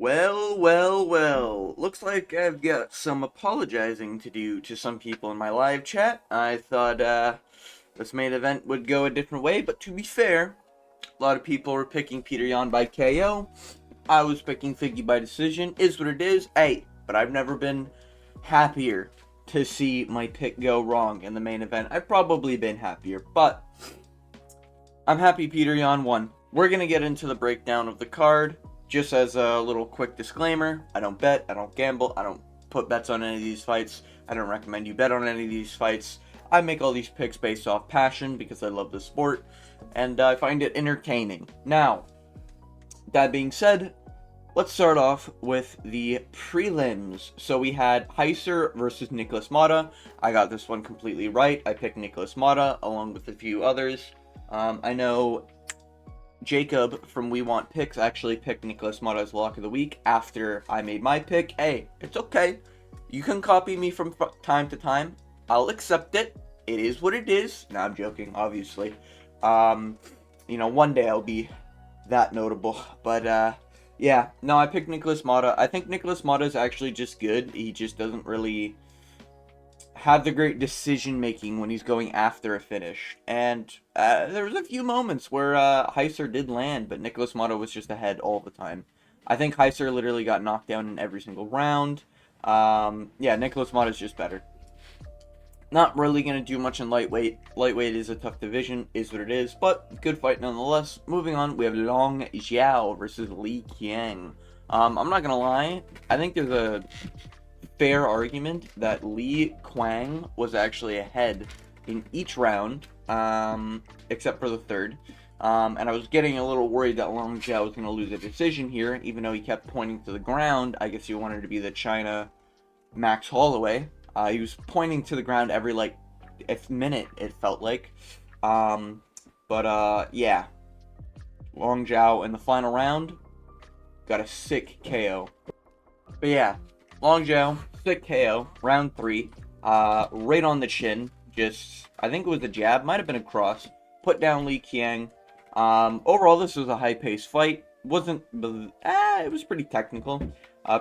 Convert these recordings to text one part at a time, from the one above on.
Well. Looks like I've got some apologizing to do to some people in my live chat. I thought this main event would go a different way, but to be fair, a lot of people were picking Peter Yan by KO. I was picking Figgy by decision. Is what it is. Hey, but I've never been happier to see my pick go wrong in the main event. I've probably been happier, but I'm happy Peter Yan won. We're going to get into the breakdown of the card. Just as a little quick disclaimer, I don't bet, I don't gamble, I don't put bets on any of these fights. I don't recommend you bet on any of these fights. I make all these picks based off passion because I love the sport, and I find it entertaining. Now, that being said, let's start off with the prelims. So we had Heiser versus Nicholas Mata. I got this one completely right. I picked Nicholas Mata along with a few others. I know Jacob from We Want Picks actually picked Nicholas Mata as lock of the week after I made my pick. Hey, it's okay. You can copy me from time to time. I'll accept it. It is what it is. No, I'm joking, obviously. One day I'll be that notable. But, yeah. No, I picked Nicholas Mata. I think Nicholas Mata is actually just good. He just doesn't really have the great decision making when he's going after a finish. And there was a few moments where Heiser did land, but Nicholas Mata was just ahead all the time. I think Heiser literally got knocked down in every single round. Yeah, Nicholas Mata is just better. Not really going to do much in lightweight. Lightweight is a tough division, is what it is, but good fight nonetheless. Moving on, we have Long Zhao versus Li Qiang. I'm not going to lie, I think there's a fair argument that Li Qiang was actually ahead in each round, except for the third. And I was getting a little worried that Long Zhao was going to lose a decision here, even though he kept pointing to the ground. I guess he wanted to be the China Max Holloway. He was pointing to the ground every, minute, it felt like. Yeah. Long Zhao in the final round got a sick KO. But yeah, Long Zhao, sick KO, round 3, right on the chin, I think it was a jab, might have been a cross, put down Li Qiang. Overall, this was a high-paced fight, it was pretty technical.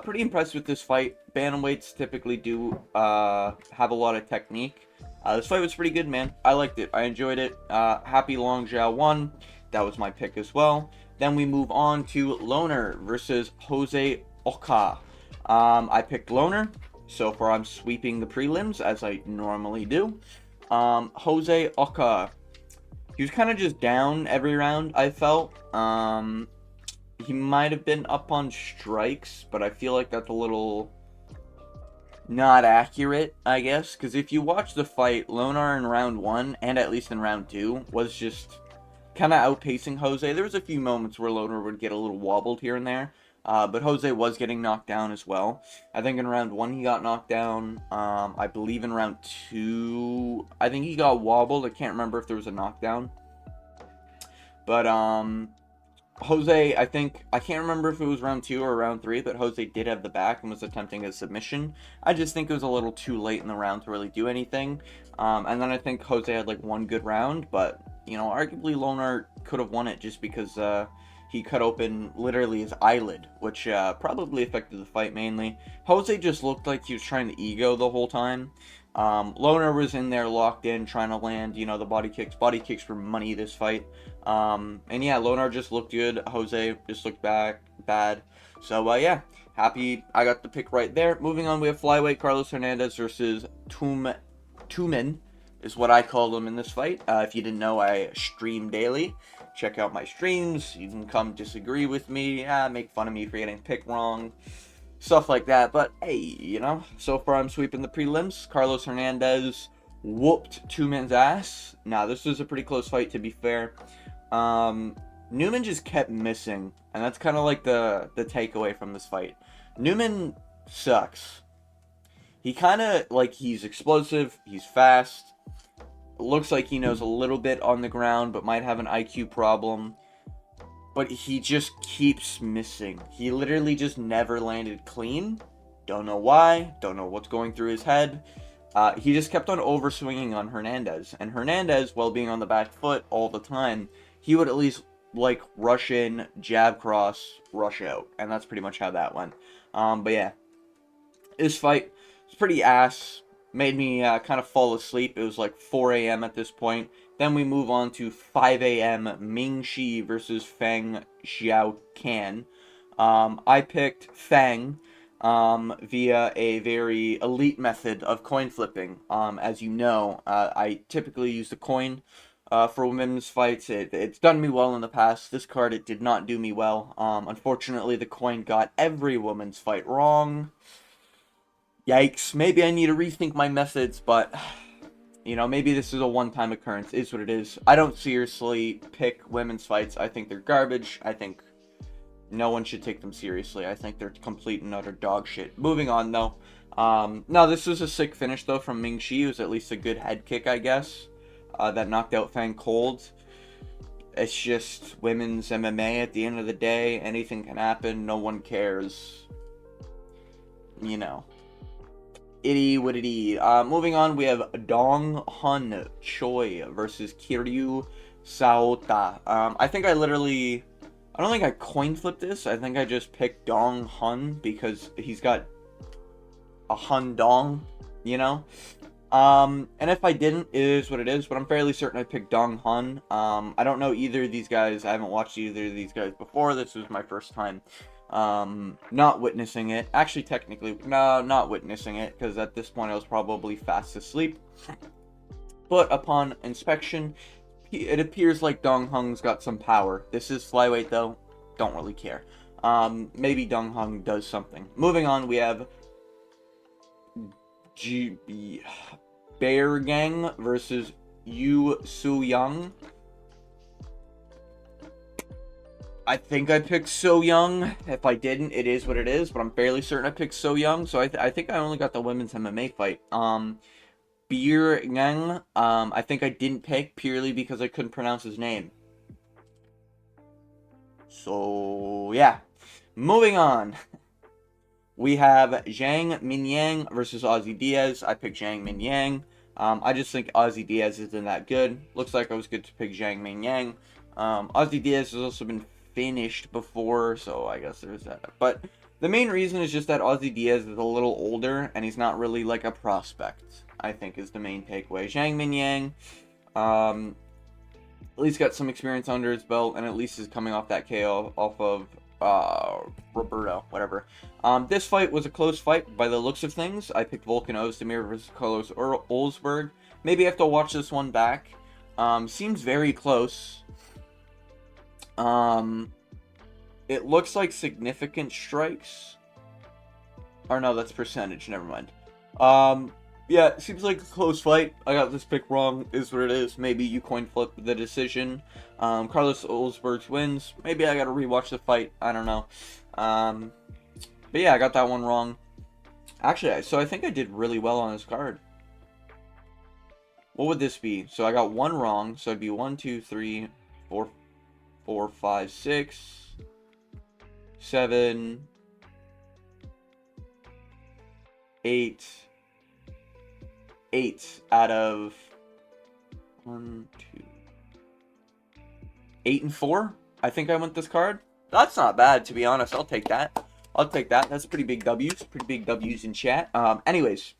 Pretty impressed with this fight. Bantamweights typically do, have a lot of technique. This fight was pretty good, man. I liked it, I enjoyed it. Happy Long Zhao won, that was my pick as well. Then we move on to Loner versus Jose Oka. I picked Loner. So far, I'm sweeping the prelims, as I normally do. Jose Oka. He was kind of just down every round, I felt. He might have been up on strikes, but I feel like that's a little not accurate, I guess. Because if you watch the fight, Loner in round 1, and at least in round 2, was just kind of outpacing Jose. There was a few moments where Loner would get a little wobbled here and there. But Jose was getting knocked down as well. I think in round 1 he got knocked down. I believe in round 2, I think he got wobbled. I can't remember if there was a knockdown. But Jose, I can't remember if it was round 2 or round 3, but Jose did have the back and was attempting a submission. I just think it was a little too late in the round to really do anything. And then I think Jose had one good round, but arguably Loner could have won it just because he cut open literally his eyelid, which probably affected the fight mainly. Jose just looked like he was trying to ego the whole time. Loner was in there locked in, trying to land, the body kicks. Body kicks were money this fight. And yeah, Loner just looked good. Jose just looked bad. So yeah, happy I got the pick right there. Moving on, we have flyweight Carlos Hernandez versus Tumen, is what I called him in this fight. If you didn't know, I stream daily. Check out my streams. You can come disagree with me, make fun of me for getting picked wrong, stuff like that. But hey, so far I'm sweeping the prelims. Carlos Hernandez whooped Tumen's ass. Now, this was a pretty close fight, to be fair. Newman just kept missing, and that's kind of like the takeaway from this fight. Newman sucks. He kind of, he's explosive, he's fast, looks like he knows a little bit on the ground, but might have an IQ problem. But he just keeps missing. He literally just never landed clean. Don't know why. Don't know what's going through his head. He just kept on overswinging on Hernandez. And Hernandez, while being on the back foot all the time, he would at least like rush in, jab cross, rush out, and that's pretty much how that went. But yeah, this fight was pretty ass. Made me kind of fall asleep. It was like 4 a.m. at this point. Then we move on to 5 a.m. Ming Shi versus Feng Xiao Can. I picked Feng via a very elite method of coin flipping. As you know, I typically use the coin for women's fights. It's done me well in the past. This card, it did not do me well. Unfortunately, the coin got every women's fight wrong. Yikes. Maybe I need to rethink my methods, but, you know, maybe this is a one-time occurrence. It is what it is. I don't seriously pick women's fights. I think they're garbage. I think no one should take them seriously. I think they're complete and utter dog shit. Moving on, though. No, this was a sick finish, though, from Ming Shi. It was at least a good head kick, I guess, that knocked out Fang cold. It's just women's MMA at the end of the day. Anything can happen. No one cares. You know. Itty wittity. Moving on, we have Dong Hun Choi versus Kiryu Saota. I think I don't think I coin flipped this. I think I just picked Dong Hun because he's got a Hun Dong, you know? And if I didn't, it is what it is, but I'm fairly certain I picked Dong Hun. I don't know either of these guys. I haven't watched either of these guys before. This was my first time not witnessing it. Actually, technically, no, not witnessing it, because at this point I was probably fast asleep. But upon inspection, it appears like Dong Hung's got some power. This is flyweight, though. Don't really care. Maybe Dong Hung does something. Moving on, we have Bear Gang versus Yu Su Young. I think I picked So Young. If I didn't, it is what it is. But I'm fairly certain I picked So Young. So I think I only got the women's MMA fight. Beer Gang, I think I didn't pick purely because I couldn't pronounce his name. So, yeah. Moving on. We have Zhang Minyang versus Ozzy Diaz. I picked Zhang Minyang. I just think Ozzy Diaz isn't that good. Looks like I was good to pick Zhang Minyang. Ozzy Diaz has also been finished before, so I guess there's that. But the main reason is just that Ozzy Diaz is a little older, and he's not really like a prospect, I think, is the main takeaway. Zhang Minyang, at least got some experience under his belt, and at least is coming off that KO off of Roberto, whatever. This fight was a close fight by the looks of things. I picked Volkan Ozdemir versus Carlos Olsberg. Maybe I have to watch this one back. Seems very close. It looks like significant strikes. Or no, that's percentage, never mind. Yeah, it seems like a close fight. I got this pick wrong, is what it is. Maybe you coin flip the decision. Carlos Olsberg wins. Maybe I gotta rewatch the fight, I don't know. But yeah, I got that one wrong. Actually, so I think I did really well on this card. What would this be? So I got one wrong, so it'd be 1, 2, 3, 4, 4, 5, 6, 7, 8 out of 1, 2, 8 and 4. I think I went this card. That's not bad, to be honest. I'll take that. That's pretty big W's. Pretty big W's in chat. Anyways,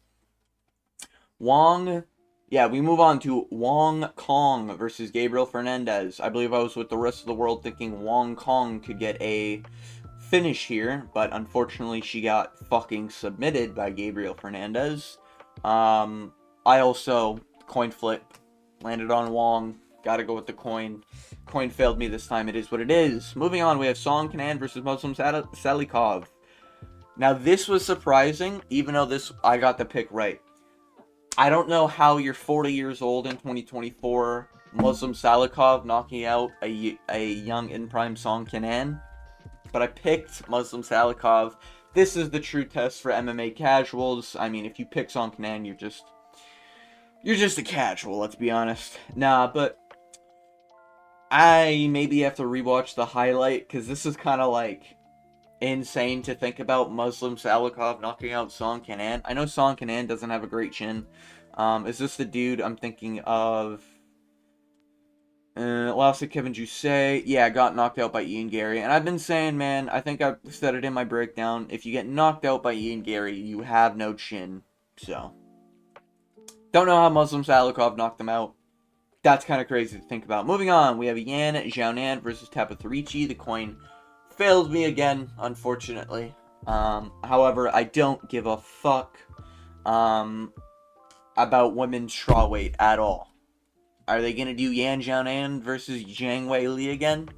Wong. Yeah, we move on to Wong Kong versus Gabriel Fernandez. I believe I was with the rest of the world thinking Wong Kong could get a finish here, but unfortunately she got fucking submitted by Gabriel Fernandez. I also coin flip, landed on Wong, gotta go with the coin. Coin failed me this time, it is what it is. Moving on, we have Song Kanan versus Muslim Salikov. Now this was surprising, even though I got the pick right. I don't know how you're 40 years old in 2024, Muslim Salikov knocking out a young in prime Song Kanan, but I picked Muslim Salikov. This is the true test for MMA casuals. I mean, if you pick Song Kanan, you're just a casual, let's be honest. Nah, but I maybe have to rewatch the highlight, because this is kind of like insane to think about Muslim Salikov knocking out Song Kanan. I know Song Kanan doesn't have a great chin. Is this the dude I'm thinking of? Lost to Kevin Jusay. Yeah, got knocked out by Ian Gary. And I've been saying, man, I think I said it in my breakdown. If you get knocked out by Ian Gary, you have no chin. So, don't know how Muslim Salikov knocked him out. That's kind of crazy to think about. Moving on, we have Yan Xiaonan versus Tapathorici. The coin failed me again, unfortunately. However, I don't give a fuck about women's strawweight at all. Are they going to do Yan Xiaonan versus Zhang Weili again?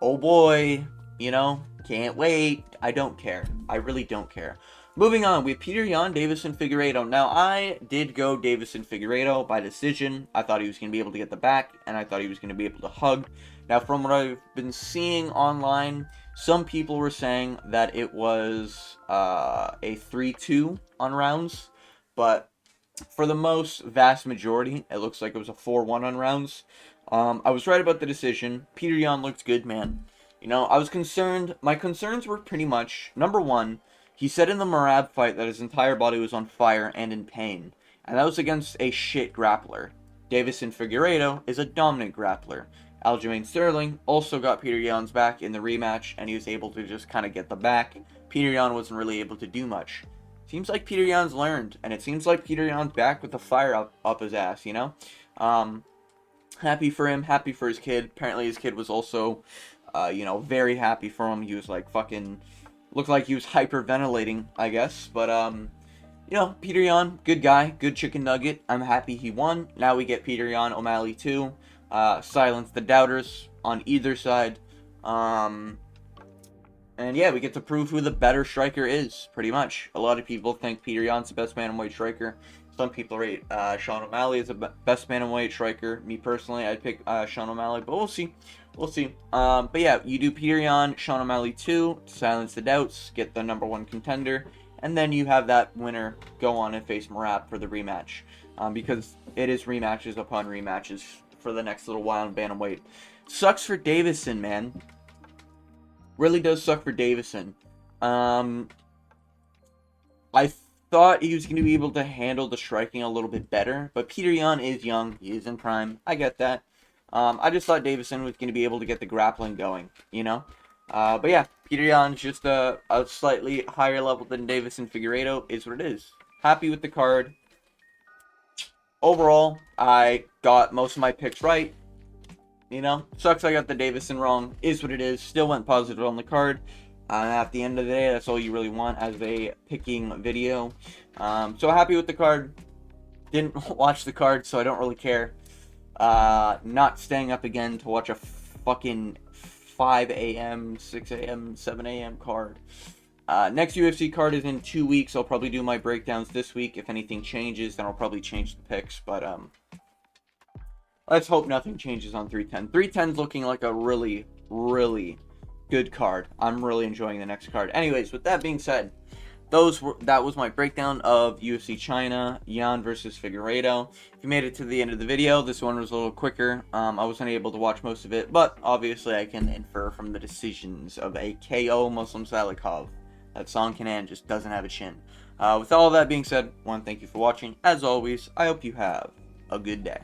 Oh boy, you know, can't wait. I don't care. I really don't care. Moving on, we have Petr Yan, Deiveson, Figueiredo. Now, I did go Deiveson Figueiredo by decision. I thought he was going to be able to get the back, and I thought he was going to be able to hug. Now, from what I've been seeing online, some people were saying that it was a 3-2 on rounds, but for the most vast majority, it looks like it was a 4-1 on rounds. I was right about the decision. Petr Yan looked good, man. You know, I was concerned. My concerns were pretty much, number one, he said in the Merab fight that his entire body was on fire and in pain. And that was against a shit grappler. Deiveson Figueiredo is a dominant grappler. Aljamain Sterling also got Petr Yan's back in the rematch, and he was able to just kind of get the back. Petr Yan wasn't really able to do much. Seems like Petr Yan's learned, and it seems like Petr Yan's back with the fire up his ass, you know? Happy for him, happy for his kid. Apparently his kid was also, you know, very happy for him. He was like fucking, looked like he was hyperventilating, I guess. But, you know, Petr Yan, good guy, good chicken nugget. I'm happy he won. Now we get Petr Yan, O'Malley 2. Silence the doubters on either side. And yeah, we get to prove who the better striker is, pretty much. A lot of people think Petr Yan's the best bantamweight striker. Some people rate Sean O'Malley as the best bantamweight striker. Me personally, I'd pick Sean O'Malley, but we'll see. We'll see. But yeah, you do Petr Yan, Sean O'Malley 2, to silence the doubts, get the #1 contender, and then you have that winner go on and face Merab for the rematch. Because it is rematches upon rematches for the next little while in bantamweight. Sucks for Deiveson, man. Really does suck for Deiveson. I thought he was going to be able to handle the striking a little bit better, but Petr Yan is young. He is in prime. I get that. I just thought Deiveson was going to be able to get the grappling going, you know? But yeah, Petr Yan's just a slightly higher level than Deiveson Figueiredo. Is what it is. Happy with the card. Overall, I got most of my picks right. You know, sucks I got the Deiveson wrong. Is what it is. Still went positive on the card. At the end of the day, that's all you really want as a picking video. So happy with the card. Didn't watch the card, so I don't really care. Not staying up again to watch a fucking 5 a.m., 6 a.m., 7 a.m. card. Next UFC card is in 2 weeks. I'll probably do my breakdowns this week. If anything changes, then I'll probably change the picks. But, let's hope nothing changes on 310. 310's looking like a really, really good card. I'm really enjoying the next card. Anyways, with that being said, that was my breakdown of UFC China, Yan versus Figueiredo. If you made it to the end of the video, this one was a little quicker. I wasn't able to watch most of it, but obviously I can infer from the decisions of a KO Muslim Salikov that Song Kanan just doesn't have a chin. With all that being said, I want to thank you for watching. As always, I hope you have a good day.